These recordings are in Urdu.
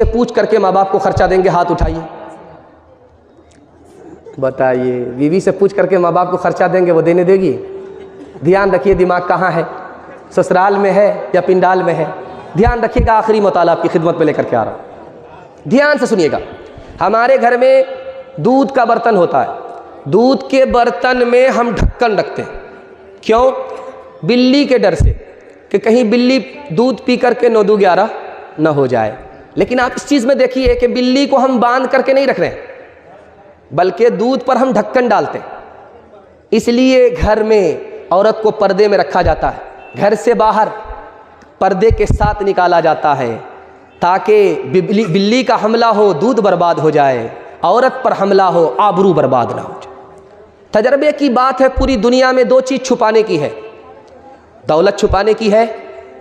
پوچھ کر کے ماں باپ کو خرچہ دیں گے؟ ہاتھ اٹھائیے بتائیے. بیوی سے پوچھ کر کے ماں باپ کو خرچہ دیں گے، وہ دینے دے گی؟ دھیان رکھیے دماغ کہاں ہے، سسرال میں ہے یا پنڈال میں ہے. دھیان رکھیے گا، آخری مطالعہ آپ کی خدمت میں لے کر کے آ رہا ہوں، دھیان سے سنیے گا. ہمارے گھر میں دودھ کا برتن ہوتا ہے، دودھ کے برتن میں ہم ڈھکن رکھتے ہیں. کیوں؟ بلی کے ڈر سے کہ کہیں بلی دودھ پی کر کے 9-2-11 نہ ہو جائے. لیکن آپ اس چیز میں دیکھیے کہ بلی کو ہم باندھ کر کے نہیں رکھ رہے ہیں، بلکہ دودھ پر ہم ڈھکن ڈالتے ہیں. اس لیے گھر میں عورت کو پردے میں رکھا جاتا ہے، گھر سے باہر پردے کے ساتھ نکالا جاتا ہے تاکہ بلی کا حملہ ہو دودھ برباد ہو جائے، عورت پر حملہ ہو آبرو برباد نہ ہو جائے. تجربے کی بات ہے، پوری دنیا میں 2 چیز چھپانے کی ہے، دولت چھپانے کی ہے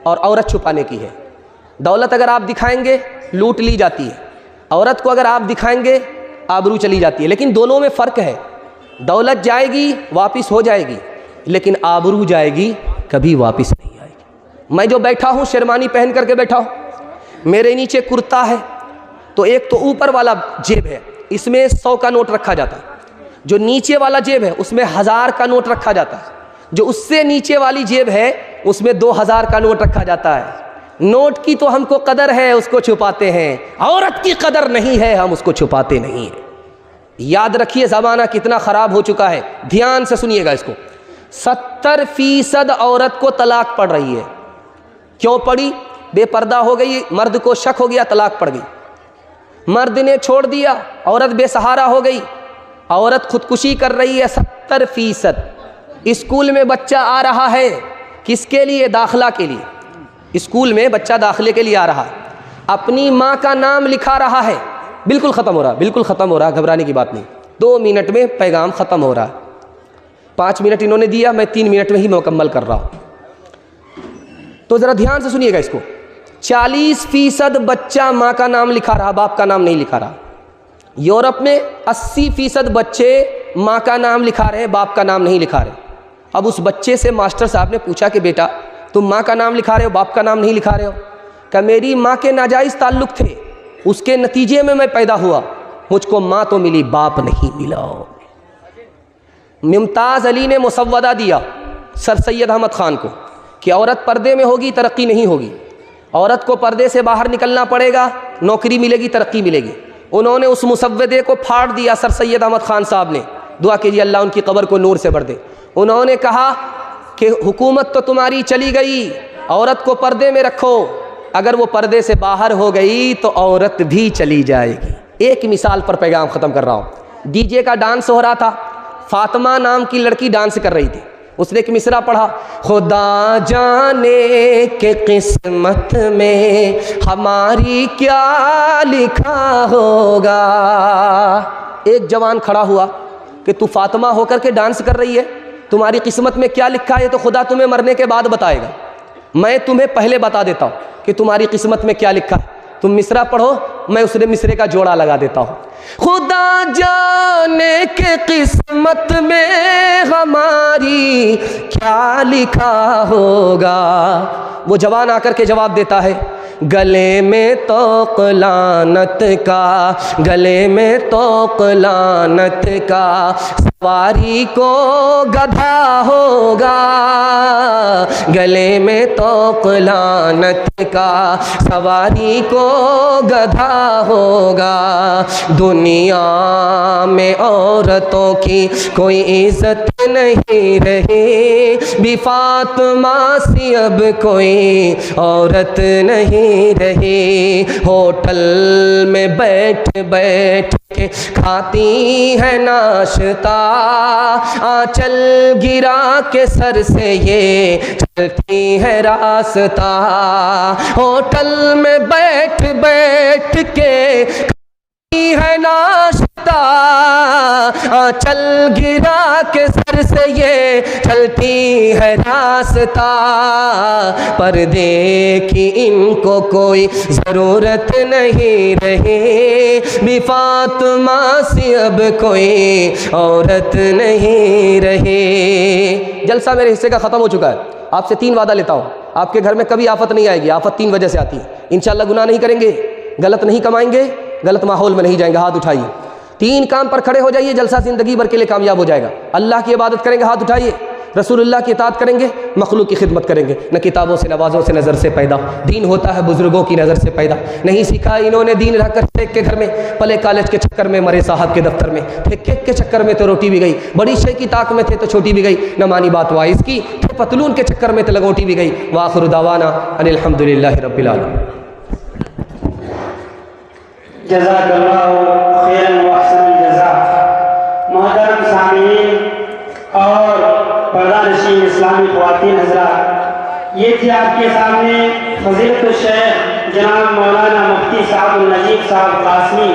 اور عورت چھپانے کی ہے. دولت اگر آپ دکھائیں گے لوٹ لی جاتی ہے، عورت کو اگر آپ دکھائیں گے آبرو چلی جاتی ہے. لیکن دونوں میں فرق ہے، دولت جائے گی واپس ہو جائے گی، لیکن آبرو جائے گی کبھی واپس نہیں آئے گی. میں جو بیٹھا ہوں شیروانی پہن کر کے بیٹھا ہوں، میرے نیچے کرتا ہے، تو ایک تو اوپر والا جیب ہے، اس میں 100 کا نوٹ رکھا جاتا ہے. جو نیچے والا جیب ہے اس میں 1000 کا نوٹ رکھا جاتا ہے. جو اس سے نیچے والی جیب ہے اس میں 2000 کا نوٹ رکھا جاتا ہے. نوٹ کی تو ہم کو قدر ہے، اس کو چھپاتے ہیں. عورت کی قدر نہیں ہے، ہم اس کو چھپاتے نہیں ہیں. یاد رکھیے زمانہ کتنا خراب ہو چکا ہے. دھیان سے سنیے گا اس کو. 70% عورت کو طلاق پڑ رہی ہے. کیوں پڑی؟ بے پردہ ہو گئی، مرد کو شک ہو گیا، طلاق پڑ گئی. مرد نے چھوڑ دیا، عورت بے سہارا ہو گئی، عورت خودکشی کر رہی ہے. 70%. اسکول میں بچہ آ رہا ہے، کس کے لیے؟ داخلہ کے لیے. اسکول میں بچہ داخلے کے لیے آ رہا ہے، اپنی ماں کا نام لکھا رہا ہے. بالکل ختم ہو رہا، بالکل ختم ہو رہا، گھبرانے کی بات نہیں. 2 منٹ میں پیغام ختم ہو رہا. 5 منٹ انہوں نے دیا، میں 3 منٹ میں ہی مکمل کر رہا ہوں. تو ذرا دھیان سے سنیے گا اس کو. 40% بچہ ماں کا نام لکھا رہا، باپ کا نام نہیں لکھا رہا. یورپ میں 80% بچے ماں کا نام لکھا رہے، باپ کا نام نہیں لکھا رہے. اب اس بچے سے ماسٹر صاحب نے پوچھا کہ بیٹا تم ماں کا نام لکھا رہے ہو، باپ کا نام نہیں لکھا رہے ہو؟ کہ میری ماں کے ناجائز تعلق تھے، اس کے نتیجے میں میں پیدا ہوا، مجھ کو ماں تو ملی باپ نہیں ملا. ممتاز علی نے مسودہ دیا سر سید احمد خان کو کہ عورت پردے میں ہوگی ترقی نہیں ہوگی، عورت کو پردے سے باہر نکلنا پڑے گا، نوکری ملے گی، ترقی ملے گی. انہوں نے اس مسودے کو پھاڑ دیا سر سید احمد خان صاحب نے. دعا کیجیے اللہ ان کی قبر کو نور سے بھر دے. انہوں نے کہا کہ حکومت تو تمہاری چلی گئی، عورت کو پردے میں رکھو، اگر وہ پردے سے باہر ہو گئی تو عورت بھی چلی جائے گی. ایک مثال پر پیغام ختم کر رہا ہوں. ڈی جے کا ڈانس ہو رہا تھا، فاطمہ نام کی لڑکی ڈانس کر رہی تھی. اس نے ایک مصرع پڑھا، خدا جانے کہ قسمت میں ہماری کیا لکھا ہوگا. ایک جوان کھڑا ہوا کہ تو فاطمہ ہو کر کے ڈانس کر رہی ہے، تمہاری قسمت میں کیا لکھا ہے تو خدا تمہیں مرنے کے بعد بتائے گا. میں تمہیں پہلے بتا دیتا ہوں کہ تمہاری قسمت میں کیا لکھا ہے. تم مصرع پڑھو، میں اس نے مصرے کا جوڑا لگا دیتا ہوں. خدا جانے کہ قسمت میں ہماری کیا لکھا ہوگا. وہ جوان آ کر کے جواب دیتا ہے، گلے میں توق لعنت کا، گلے میں توق لعنت کا، سواری کو گدھا ہوگا. گلے میں توق لعنت کا، سواری کو گدھا ہوگا. دنیا میں عورتوں کی کوئی عزت نہیں رہی، بھی فاطمہ سی اب کوئی عورت نہیں رہی. ہوٹل میں بیٹھ بیٹھ کے کھاتی ہے ناشتہ، آنچل گرا کے سر سے یہ چلتی ہے راستہ. ہوٹل میں بیٹھ بیٹھ کے کھاتی ہے ناشتہ، آنچل گرا کے سر سے یہ چلتی ہے راستہ. پردے کی ان کو کوئی ضرورت نہیں رہی، بھی فاطمہ سی اب کوئی عورت نہیں رہی. جلسہ میرے حصے کا ختم ہو چکا ہے. آپ سے 3 وعدہ لیتا ہوں، آپ کے گھر میں کبھی آفت نہیں آئے گی. آفت 3 وجہ سے آتی ہے. انشاءاللہ گناہ نہیں کریں گے، غلط نہیں کمائیں گے، غلط ماحول میں نہیں جائیں گے. ہاتھ اٹھائیے. 3 کام پر کھڑے ہو جائیے، جلسہ زندگی بھر کے لیے کامیاب ہو جائے گا. اللہ کی عبادت کریں گے، ہاتھ اٹھائیے. رسول اللہ کی اطاعت کریں گے، مخلوق کی خدمت کریں گے. نہ کتابوں سے نوازوں سے نظر سے پیدا، دین ہوتا ہے بزرگوں کی نظر سے پیدا. نہیں سیکھا انہوں نے دین رہ کر شیخ کے گھر میں، پلے کالج کے چکر میں، مرے صاحب کے دفتر میں. تھے کیک کے چکر میں تو روٹی بھی گئی، بڑی شے کی طاق میں تھے تو چھوٹی بھی گئی. نہ مانی بات وائز کی، تھے پتلون کے چکر میں تو لگوٹی بھی گئی. وآخر دعوانا ان الحمدللہ رب العالمین. جزاک اللہ خیرا واحسن الجزاء. محترم سامعین اور پردہ نشین اسلامی خواتین حضرات، یہ تھی آپ کے سامنے فضیلت الشیخ جناب مولانا مفتی صاحب النجیب صاحب قاسمی